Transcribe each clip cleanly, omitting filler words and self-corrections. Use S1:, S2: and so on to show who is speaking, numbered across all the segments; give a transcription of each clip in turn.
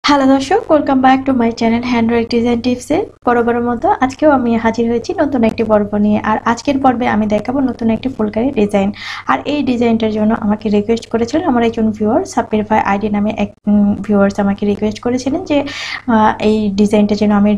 S1: Hello দর্শক, welcome back to my channel handwrite design টিপসে। বরাবরের মতো আজকেও আমি হাজির হয়েছি নতুন একটি পর্ব নিয়ে। আর আজকের পর্বে আমি দেখাবো নতুন একটি ফুলকারি ডিজাইন। আর এই ডিজাইনটার জন্য আমাকে রিকোয়েস্ট করেছিলেন আমার একজন ভিউয়ার, সাব্বির ভাই আইডি নামে এক ভিউয়ার্স আমাকে রিকোয়েস্ট করেছিলেন যে এই ডিজাইনটা যেন আমি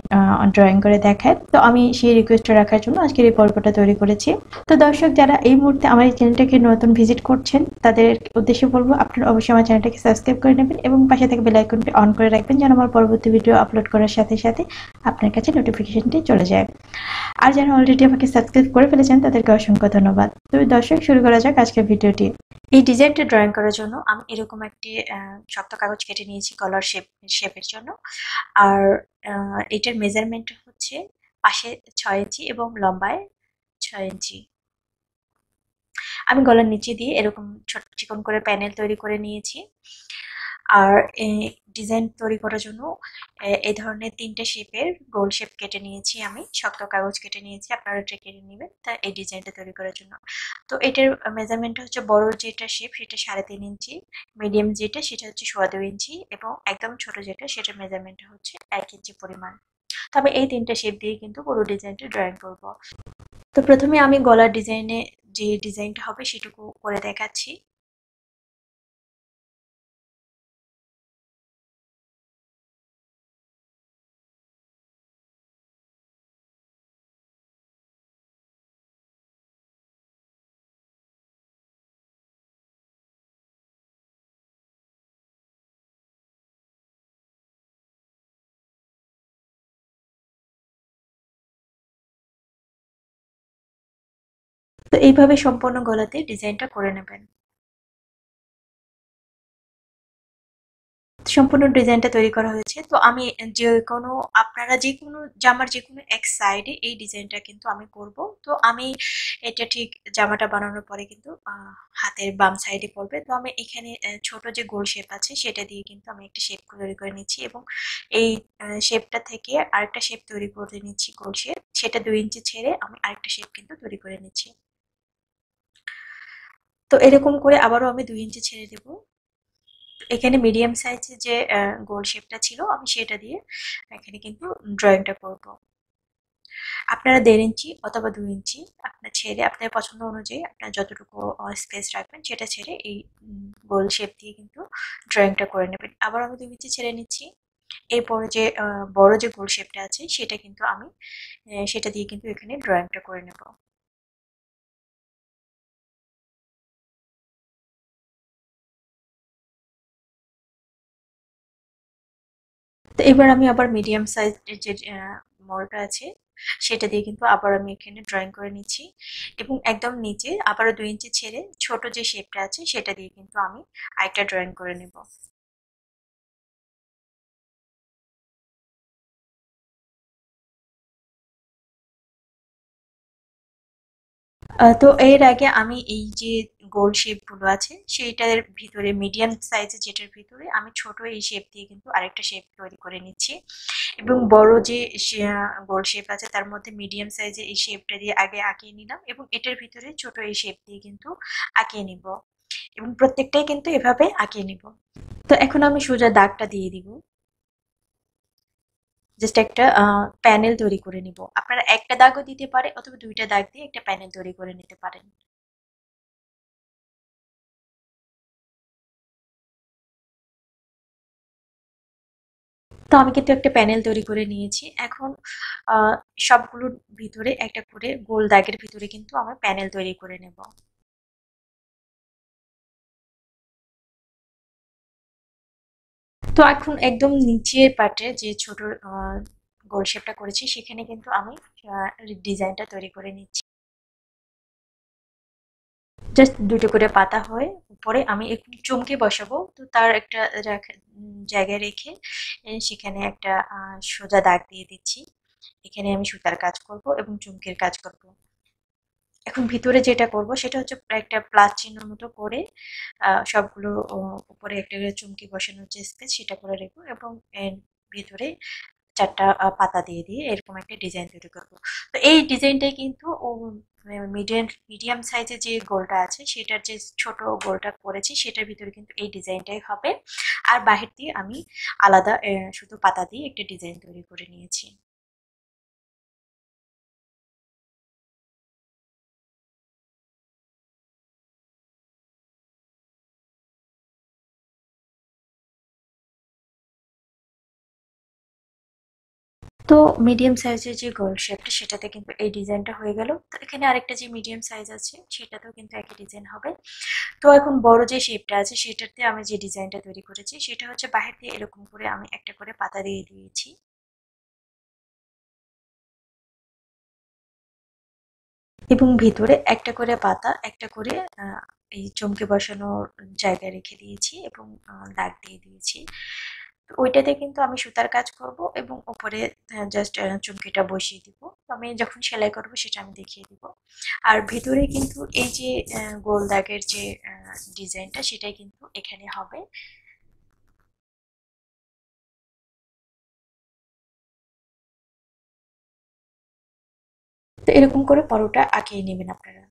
S1: ড্রয়িং করে দেখাই। তো আমি সেই রিকোয়েস্টটা রাখার জন্য আজকের এই পর্বটা তৈরি করেছি। তো দর্শক যারা এই মুহূর্তে আমার এই চ্যানেলটাকে নতুন ভিজিট করছেন তাদের উদ্দেশ্যে বলবো আপনারা অবশ্যই আমার চ্যানেলটাকে সাবস্ক্রাইব করে নেবেন এবং পাশে থেকে বেল আইকনটি অন করে রাখবেন যেন আমার পরবর্তী ভিডিও আপলোড করার সাথে সাথে আপনার কাছে নোটিফিকেশনটি চলে যায়। আর যারা অলরেডি আমাকে সাবস্ক্রাইব করে ফেলেছেন তাদেরকে অসংখ্য ধন্যবাদ। তো দর্শক শুরু করা যাক আজকের ভিডিওটি। এই ডিজাইনটা ড্রয়িং করার জন্য আমি এরকম একটি শক্ত কাগজ কেটে নিয়েছি কলার শেপের জন্য। আর এটার মেজারমেন্ট হচ্ছে পাশে 6 ইঞ্চি এবং লম্বায় 6 ইঞ্চি। আমি গলার নিচে দিয়ে এরকম ছোট চিকন করে প্যানেল তৈরি করে নিয়েছি। আর ডিজাইন তৈরি করার জন্য এই ধরনের 3টে শেপের গোল শেপ কেটে নিয়েছি, আমি শক্ত কাগজ কেটে নিয়েছি, আপনারা এটা কেটে নেবেন তা এই ডিজাইনটা তৈরি করার জন্য। তো এটার মেজারমেন্ট হচ্ছে বড় যেটা শেপ সেটা 3.5 ইঞ্চি, মিডিয়াম যেটা সেটা হচ্ছে 2.25 ইঞ্চি এবং একদম ছোট যেটা সেটার মেজারমেন্ট হচ্ছে 1 ইঞ্চি পরিমাণ। তবে এই 3টে শেপ দিয়ে কিন্তু পুরো ডিজাইনটা ড্রয়িং করব। তো প্রথমে আমি গলার ডিজাইনে যে ডিজাইনটা হবে সেটুকু করে দেখাচ্ছি। তো এইভাবে সম্পূর্ণ গলাতে ডিজাইনটা করে নেবেন। সম্পূর্ণ ডিজাইনটা তৈরি করা হয়েছে। তো আমি যেকোনো আপনারা যেকোনো জামার যেকোনো এক সাইডে এই ডিজাইনটা কিন্তু আমি করব। তো আমি এটা ঠিক জামাটা বানানোর পরে কিন্তু হাতের বাম সাইডে পড়বে। তো আমি এখানে ছোট যে গোল শেপ আছে সেটা দিয়ে কিন্তু আমি একটা শেপ তৈরি করে নিচ্ছি এবং এই শেপটা থেকে আরেকটা শেপ তৈরি করে নিচ্ছি গোল শেপ, সেটা 2 ইঞ্চি ছেড়ে আমি আরেকটা শেপ কিন্তু তৈরি করে নিচ্ছি। তো এরকম করে আবারও আমি 2 ইঞ্চি ছেড়ে দেবো। এখানে মিডিয়াম সাইজের যে গোল শেপটা ছিল আমি সেটা দিয়ে এখানে কিন্তু ড্রয়িংটা করব। আপনারা 1.5 ইঞ্চি অথবা 2 ইঞ্চি আপনার ছেড়ে আপনার পছন্দ অনুযায়ী আপনার যতটুকু স্পেস রাখবেন সেটা ছেড়ে এই গোল শেপ দিয়ে কিন্তু ড্রয়িংটা করে নেবেন। আবার আমি 2 ইঞ্চি ছেড়ে নিচ্ছি। এরপরে যে বড় যে গোল শেপটা আছে সেটা কিন্তু আমি সেটা দিয়ে কিন্তু এখানে ড্রয়িংটা করে নেব। তো এবার আমি আবার মিডিয়াম সাইজের যে মোড়টা আছে সেটা দিয়ে কিন্তু আবার আমি এখানে ড্রয়িং করে নিচ্ছি এবং একদম নিচে আবারও 2 ইঞ্চি ছেড়ে ছোট যে শেপটা আছে সেটা দিয়ে কিন্তু আমি আরেকটা ড্রয়িং করে নেব। তো এর আগে আমি এই যে গোল শেপ গুলো আছে সেইটার ভিতরে মিডিয়াম সাইজের যেটার ভিতরে আমি ছোট এই শেপ দিয়ে কিন্তু আরেকটা শেপ তৈরি করে নিচ্ছি এবং বড় যে গোল শেপ আছে তার মধ্যে মিডিয়াম সাইজে এই শেপটা দিয়ে আগে আঁকিয়ে নিলাম এবং এটার ভিতরে ছোট এই শেপ দিয়ে কিন্তু আঁকিয়ে নিব এবং প্রত্যেকটাই কিন্তু এভাবে আঁকিয়ে নিব। তো এখন আমি সোজা দাগটা দিয়ে দিব, জাস্ট একটা প্যানেল তৈরি করে নিব। আপনারা একটা দাগও দিতে পারে অথবা 2টা দাগ দিয়ে একটা প্যানেল তৈরি করে নিতে পারেন। তো আমি কিন্তু একটা প্যানেল তৈরি করে নিয়েছি। এখন আহ, সবগুলোর ভিতরে একটা করে গোল দাগের ভিতরে কিন্তু আমার প্যানেল তৈরি করে নেব। তো এখন একদম নিচের পার্টে যে ছোট গোল শেপটা করেছি সেখানে কিন্তু আমি ডিজাইনটা তৈরি করে নিচ্ছি। জাস্ট দুটো করে পাতা হয়ে উপরে আমি একটু চমকে বসাবো, তো তার একটা জায়গায় রেখে সেখানে একটা সোজা দাগ দিয়ে দিচ্ছি। এখানে আমি সুতার কাজ করব এবং চুমকির কাজ করব। এখন ভিতরে যেটা করব সেটা হচ্ছে একটা প্লাস চিহ্ন মতো করে সবগুলো উপরে একটা করে চুমকি বসানোর যে স্পেস সেটা করে রাখবো এবং এর ভিতরে চারটা পাতা দিয়ে দিয়ে এরকম একটা ডিজাইন তৈরি করব। তো এই ডিজাইনটাই কিন্তু মিডিয়াম মিডিয়াম সাইজের যে গোলটা আছে সেটার যে ছোট গোলটা করেছি সেটার ভিতরে কিন্তু এই ডিজাইনটাই হবে। আর বাহির দিয়ে আমি আলাদা শুধু পাতা দিয়ে একটা ডিজাইন তৈরি করে নিয়েছি। তো মিডিয়াম সাইজের যে গোল শেপটা সেটাতে কিন্তু এই ডিজাইনটা হয়ে গেল। তো এখানে আরেকটা যে মিডিয়াম সাইজ আছে সেটাতেও কিন্তু একই ডিজাইন হবে। তো এখন বড় যে শেপটা আছে সেটাতে আমি যে ডিজাইনটা তৈরি করেছি সেটা হচ্ছে বাহির দিয়ে এরকম করে আমি একটা করে পাতা দিয়ে দিয়েছি এবং ভিতরে একটা করে পাতা একটা করে এই চমকে বসানোর জায়গায় রেখে দিয়েছি এবং দাগ দিয়ে দিয়েছি। তো ওইটাতে কিন্তু আমি সুতার কাজ করব এবং উপরে জাস্ট চুমকিটা বসিয়ে দিব। তো আমি যখন সেলাই করব সেটা আমি দেখিয়ে দিব। আর ভিতরে কিন্তু এই যে গোল দাগের যে ডিজাইনটা সেটাই কিন্তু এখানে হবে। তো এরকম করে পরোটা আঁকিয়ে নেবেন আপনারা।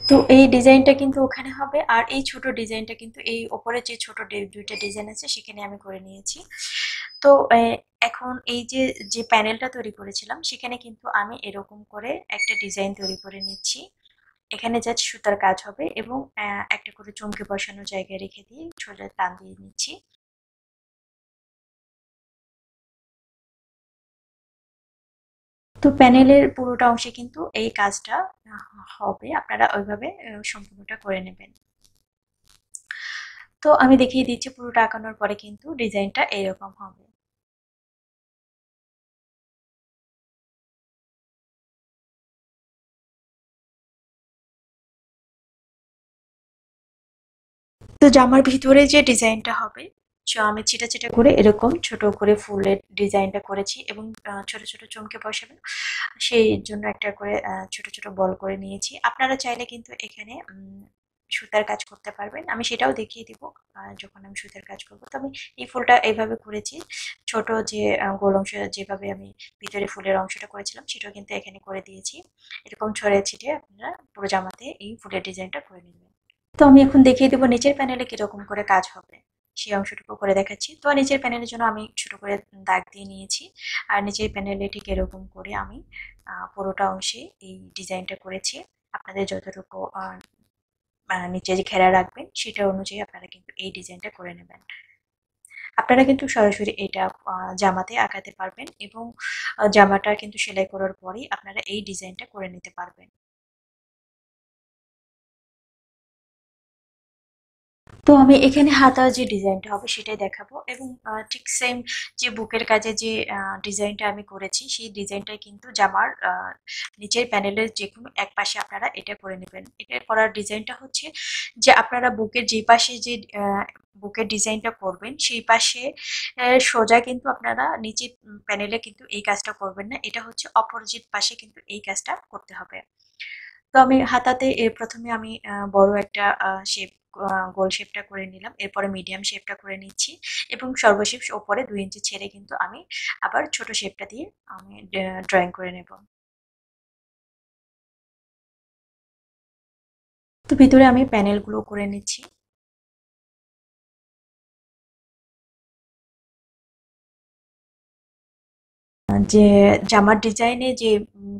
S1: তো এই ডিজাইনটা কিন্তু ওখানে হবে আর এই ছোট ডিজাইনটা কিন্তু এই ওপরে যে ছোট দুইটা ডিজাইন আছে সেখানে আমি করে নিয়েছি। তো এখন এই যে যে প্যানেলটা তৈরি করেছিলাম সেখানে কিন্তু আমি এরকম করে একটা ডিজাইন তৈরি করে নিচ্ছি। এখানে জাস্ট সুতার কাজ হবে এবং একটা করে চমকে বসানোর জায়গায় রেখে দিয়ে সোজা টান দিয়ে নিচ্ছি। তো প্যানেলের পুরোটা অংশে কিন্তু এই কাজটা হবে, আপনারা ওইভাবে সম্পূর্ণটা করে নেবেন। তো আমি দেখিয়ে দিচ্ছি পুরোটা আঁকানোর পরে কিন্তু ডিজাইনটা এরকম হবে। তো জামার ভিতরে যে ডিজাইনটা হবে আমি ছিটা ছিটা করে এরকম ছোট করে ফুলের ডিজাইনটা করেছি এবং ছোট ছোট চমকে বসাবেন সেই জন্য একটা করে ছোট ছোট বল করে নিয়েছি। আপনারা চাইলে কিন্তু এখানে সুতার কাজ করতে পারবেন, আমি সেটাও দেখিয়ে দিব যখন আমি সুতার কাজ করব। তো আমি এই ফুলটা এইভাবে করেছি, ছোট যে গোল অংশ যেভাবে আমি ভিতরে ফুলের অংশটা করেছিলাম সেটাও কিন্তু এখানে করে দিয়েছি। এরকম ছড়িয়ে ছিটিয়ে আপনারা পুরো জামাতে এই ফুলের ডিজাইনটা করে নেবেন। তো আমি এখন দেখিয়ে দেবো নিচের প্যানেলে কিরকম করে কাজ হবে, সেই অংশটুকু করে দেখাচ্ছি। তো নিচের প্যানেলের জন্য আমি ছোট করে দাগ দিয়ে নিয়েছি আর নিচের প্যানেলে ঠিক এরকম করে আমি পুরোটা অংশে এই ডিজাইনটা করেছি। আপনাদের যতটুকু নিচে যে ঘেরা রাখবেন সেটা অনুযায়ী আপনারা কিন্তু এই ডিজাইনটা করে নেবেন। আপনারা কিন্তু সরাসরি এটা জামাতে আঁকাতে পারবেন এবং জামাটা কিন্তু সেলাই করার পরেই আপনারা এই ডিজাইনটা করে নিতে পারবেন। তো আমি এখানে হাতার যে ডিজাইনটা হবে সেটাই দেখাবো এবং ঠিক সেম যে বুকের কাজে যে ডিজাইনটা আমি করেছি সেই ডিজাইনটাই কিন্তু জামার নিচের প্যানেলের যে কোনো এক পাশে আপনারা এটা করে নেবেন। এটা করার ডিজাইনটা হচ্ছে যে আপনারা বুকের যে পাশে যে বুকের ডিজাইনটা করবেন সেই পাশে সোজা কিন্তু আপনারা নিচে প্যানেলে কিন্তু এই কাজটা করবেন না, এটা হচ্ছে অপোজিট পাশে কিন্তু এই কাজটা করতে হবে। তো আমি হাতাতে প্রথমে আমি বড় একটা শেপ গোল শেপটা করে নিলাম, এরপরে মিডিয়াম শেপটা করে নিচ্ছি এবং সর্বশেষ ওপরে 2 ইঞ্চি ছেড়ে কিন্তু আমি আবার ছোট শেপটা দিয়ে আমি ড্রয়িং করে নেব। তো ভিতরে আমি প্যানেলগুলো করে নিচ্ছি। যে জামার ডিজাইনে যে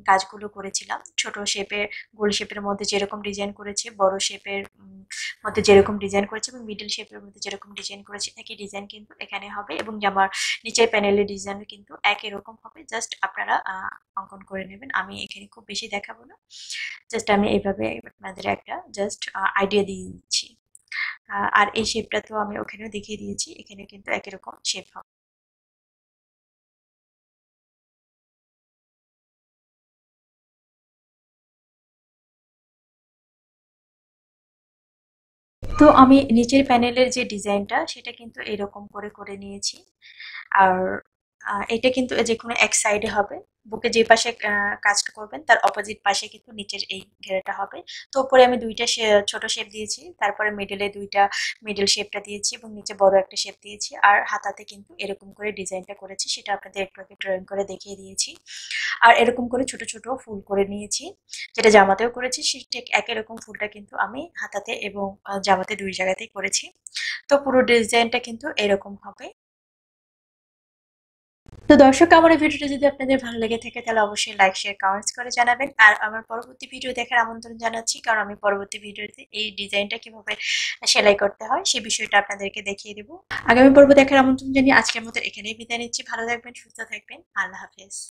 S1: কাজগুলো করেছিলাম ছোট শেপে গোল শেপের মধ্যে যেরকম ডিজাইন করেছি, বড় শেপের মধ্যে যেরকম ডিজাইন করেছি এবং মিডল শেপের মধ্যে যেরকম ডিজাইন করেছি একই ডিজাইন কিন্তু এখানে হবে এবং জামার নিচের প্যানেলের ডিজাইন কিন্তু একই রকম হবে। জাস্ট আপনারা অঙ্কন করে নেবেন, আমি এখানে খুব বেশি দেখাবো না, জাস্ট আমি এইভাবে আপনাদের একটা জাস্ট আইডিয়া দিয়ে দিচ্ছি। আর এই শেপটা তো আমি ওখানেও দেখিয়ে দিয়েছি, এখানে কিন্তু একই রকম শেপ হবে। তো আমি নিচের প্যানেলের যে ডিজাইনটা সেটা কিন্তু এরকম করে করে নিয়েছি। আর এটা কিন্তু যে কোনো এক সাইডে হবে। বুকে যে পাশে কাজটা করবেন তার অপোজিট পাশে কিন্তু নিচের এই ঘেরাটা হবে। তো উপরে আমি দুইটা ছোট শেপ দিয়েছি, তারপরে মিডলে দুইটা মিডল শেপটা দিয়েছি এবং নিচে বড় একটা শেপ দিয়েছি। আর হাতাতে কিন্তু এরকম করে ডিজাইনটা করেছি, সেটা আপনাদের একটু আগে ড্রয়িং করে দেখিয়ে দিয়েছি। আর এরকম করে ছোট ছোট ফুল করে নিয়েছি, যেটা জামাতেও করেছি ঠিক একই রকম ফুলটা কিন্তু আমি হাতাতে এবং জামাতে দুই জায়গাতেই করেছি। তো পুরো ডিজাইনটা কিন্তু এরকম হবে। তো দর্শক, আমার এই ভিডিওটা যদি আপনাদের ভালো লেগে থাকে তাহলে অবশ্যই লাইক শেয়ার কমেন্টস করে জানাবেন। আর আমার পরবর্তী ভিডিও দেখার আমন্ত্রণ জানাচ্ছি, কারণ আমি পরবর্তী ভিডিওতে এই ডিজাইনটা কিভাবে সেলাই করতে হয় সেই বিষয়টা আপনাদেরকে দেখিয়ে দিব। আগামী পর্ব দেখার আমন্ত্রণ জানিয়ে আজকের মতো এখানেই বিদায় নিচ্ছি। ভালো থাকবেন, সুস্থ থাকবেন, আল্লাহ হাফেজ।